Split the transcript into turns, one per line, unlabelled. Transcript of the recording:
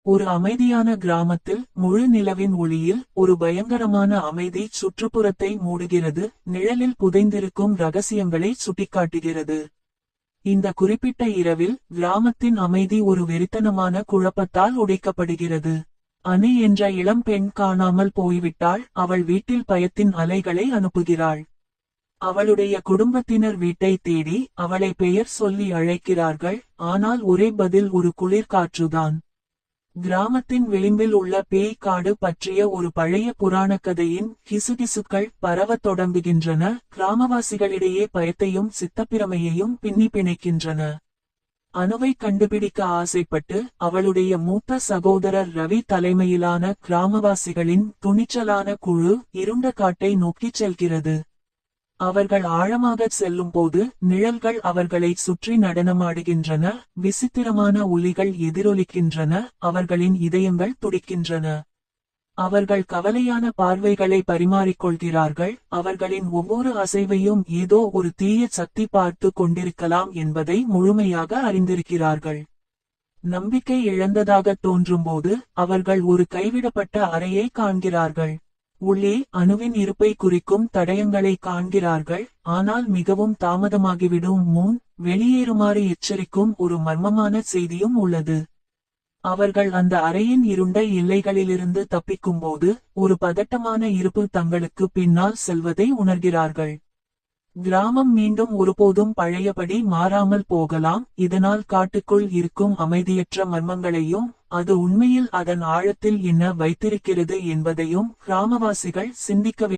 ஒரு அமைதியான கிராமத்தில் முழு நிலவின் ஒளியில் ஒரு பயங்கரமான அமைதி சுற்றுப்புறத்தை மூடுகிறது, நிழலில் புதைந்திருக்கும் ரகசியங்களை சுட்டிக்காட்டுகிறது. இந்த குறிப்பிட்ட இரவில் கிராமத்தின் அமைதி ஒரு வெறித்தனமான குழப்பத்தால் உடைக்கப்படுகிறது. அனி என்ற இளம் பெண் காணாமல் போய்விட்டாள். அவள் வீட்டில் பயத்தின் அலைகளை அனுப்புகிறாள். அவளுடைய குடும்பத்தினர் வீட்டை தேடி அவளை பெயர் சொல்லி அழைக்கிறார்கள், ஆனால் ஒரே பதில் ஒரு குளிர் காற்றுதான். கிராமத்தின் விளிம்பில் உள்ள பேய் காடு பற்றிய ஒரு பழைய புராணக்கதையின் கிசுகிசுக்கள் பரவத் தொடங்குகின்றன, கிராமவாசிகளிடையே பயத்தையும் சித்தப்பிரமையையும் பின்னி பிணைக்கின்றன. அனுவை கண்டுபிடிக்க ஆசைப்பட்டு அவளுடைய மூத்த சகோதரர் ரவி தலைமையிலான கிராமவாசிகளின் துணிச்சலான குழு இருண்ட காட்டை நோக்கிச் செல்கிறது. அவர்கள் ஆழமாகச் செல்லும்போது நிழல்கள் அவர்களை சுற்றி நடனமாடுகின்றன, விசித்திரமான ஒலிகள் எதிரொலிக்கின்றன, அவர்களின் இதயங்கள் துடிக்கின்றன. அவர்கள் கவலையான பார்வைகளை பரிமாறிக்கொள்கிறார்கள், அவர்களின் ஒவ்வொரு அசைவையும் ஏதோ ஒரு தீய சக்தி பார்த்து கொண்டிருக்கலாம் என்பதை முழுமையாக அறிந்திருக்கிறார்கள். நம்பிக்கை இழந்ததாக தோன்றும்போது அவர்கள் ஒரு கைவிடப்பட்ட அறையை காண்கிறார்கள். உள்ளே அணுவின் இருப்பை குறிக்கும் தடயங்களை காண்கிறார்கள், ஆனால் மிகவும் தாமதமாகிவிடும் முன் வெளியேறுமாறு எச்சரிக்கும் ஒரு மர்மமான செய்தியும் உள்ளது. அவர்கள் அந்த அறையின் இருண்ட எல்லைகளிலிருந்து தப்பிக்கும்போது ஒரு பதட்டமான இருப்பு தங்களுக்கு பின்னால் செல்வதை உணர்கிறார்கள். கிராமம் மீண்டும் ஒருபோதும் பழையபடி மாறாமல் போகலாம், இதனால் காட்டுக்குள் இருக்கும் அமைதியற்ற மர்மங்களையும் அது உண்மையில் அதன் ஆழத்தில் என்ன வைத்திருக்கிறது என்பதையும் கிராமவாசிகள் சிந்திக்க